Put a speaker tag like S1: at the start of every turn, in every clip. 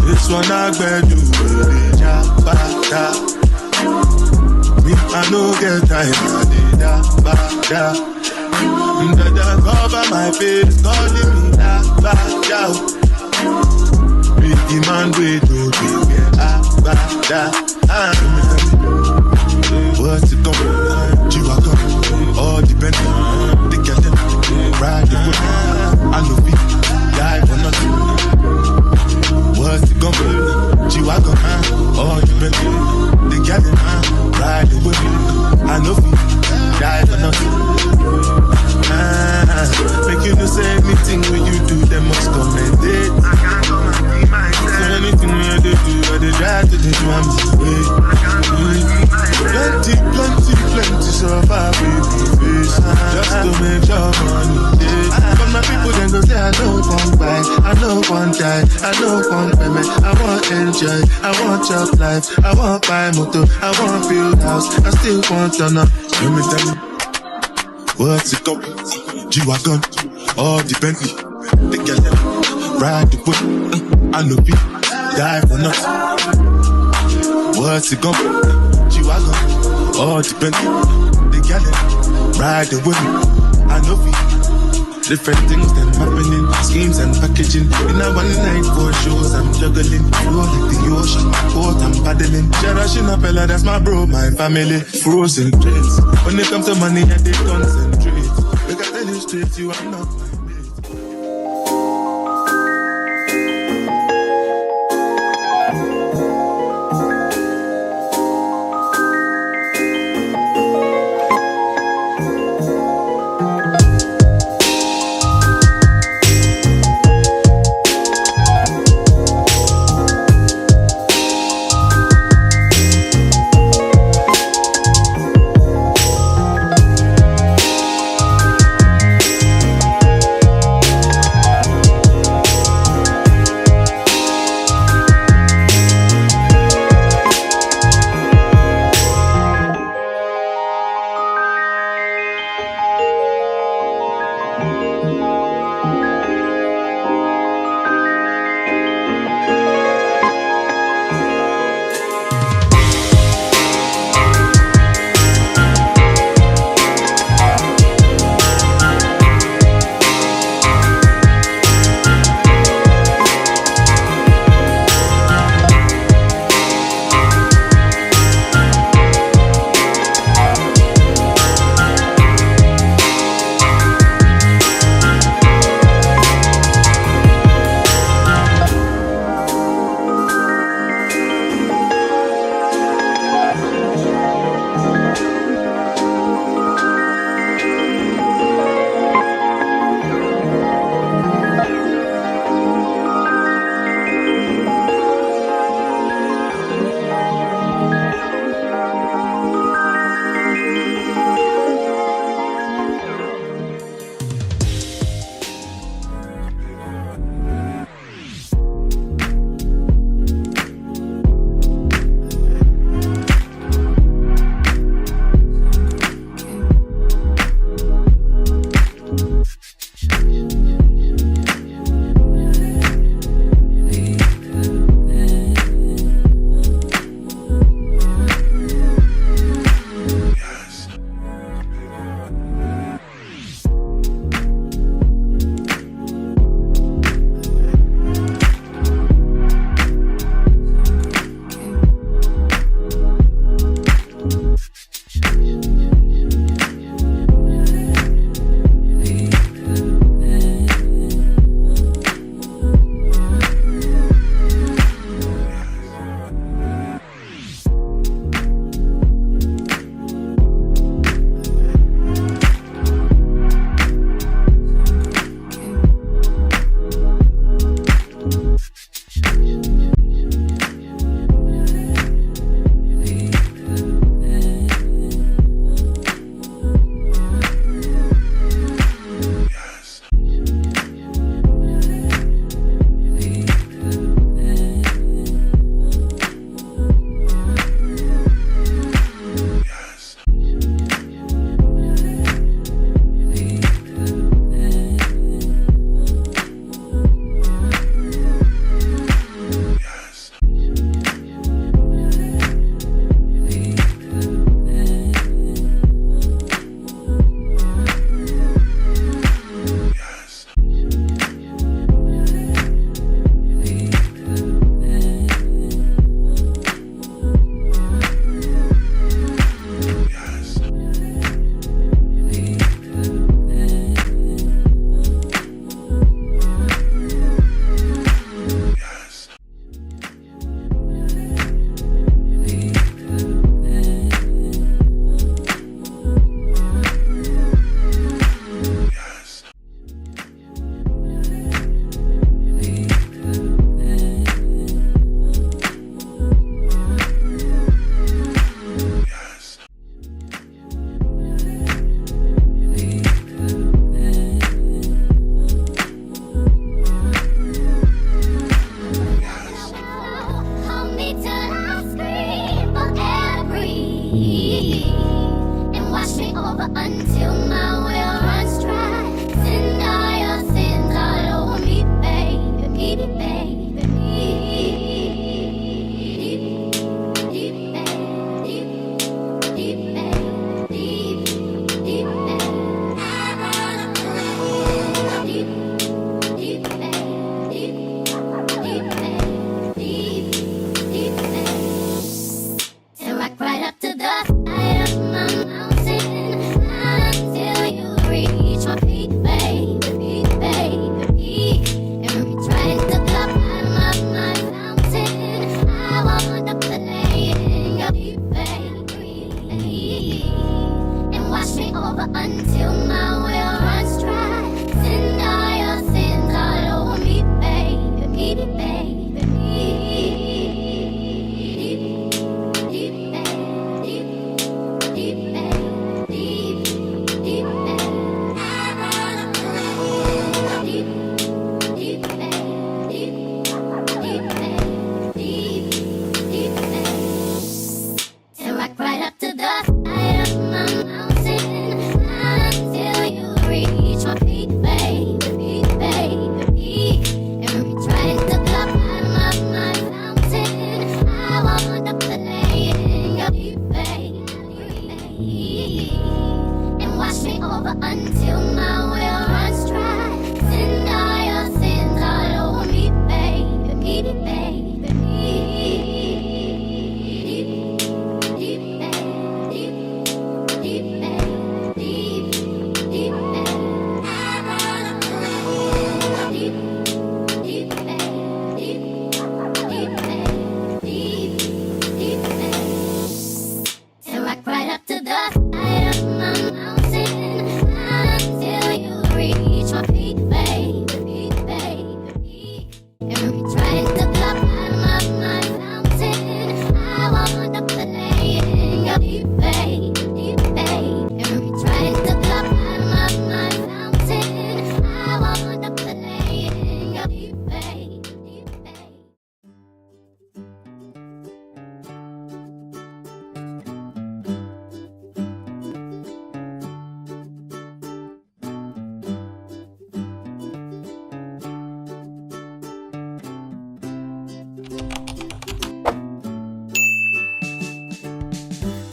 S1: This one I better do me, I no get time, Dada cover my face, calling me da. Big man wait to be what's it coming? Jiwa coming, all depending. They get them, ride the whip. I know people die for nothing. What's it coming? Jiwa coming, all depending. They get them, ride the whip. I know people die for nothing. Make you no say anything when you do, they must commend it. So anything you do, I do I don't want payment, I want enjoy, I want job life, I want buy motor, I want build house, I still want to know. Let me tell you, what's it go? G-Wagon, all the Bentley, the girl, ride the whip, I know people, die for nothing. What's it go? G-Wagon, all the Bentley, the girl, ride the whip, I know people. Different things that happening, schemes and packaging. In a one night, 4 shows, I'm juggling. Flow like the ocean, port, I'm paddling. Cherishing a fella, that's my bro, my family. Frozen dreams. When it comes to money, I they concentrate. Look, I tell you straight, you are not my mate.
S2: till my well runs dry. Send all your sins all over me, baby, baby, baby, deep, deep, deep, deep, deep, and rock right up to the side of my mountain until you reach my peak, baby, baby. And reach right into the bottom of my fountain. I wanna play in your deep, baby, baby. And reach right into the bottom of my fountain. I wanna play in your deep, baby, baby.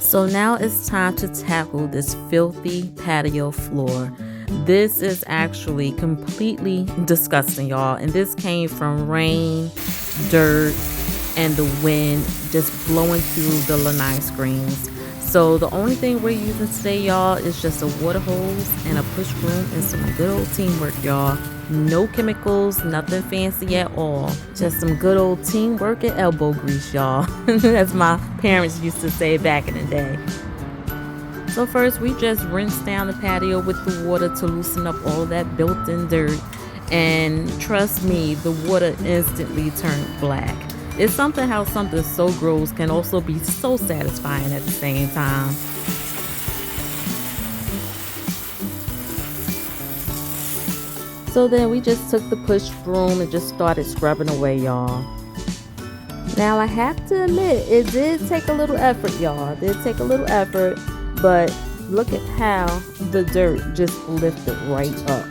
S3: So now it's time to tackle this filthy patio floor. This is actually completely disgusting, y'all. And this came from rain, dirt, and the wind just blowing through the lanai screens. So the only thing we're using today, y'all, is just a water hose and a push broom and some good old teamwork, y'all. No chemicals, nothing fancy at all. Just some good old teamwork and elbow grease, y'all. As my parents used to say back in the day. So first, we just rinse down the patio with the water to loosen up all that built-in dirt. And trust me, the water instantly turned black. It's something how something so gross can also be so satisfying at the same time. So then we just took the push broom and just started scrubbing away, y'all. Now I have to admit, it did take a little effort, y'all. It did take a little effort, but look at how the dirt just lifted right up.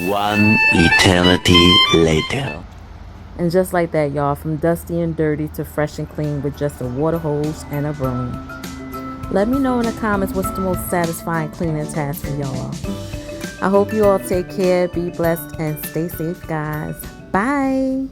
S4: One eternity later.
S3: And just like that, y'all, from dusty and dirty to fresh and clean with just a water hose and a broom. Let me know in the comments what's the most satisfying cleaning task for y'all. I hope you all take care, be blessed, and stay safe, guys. Bye.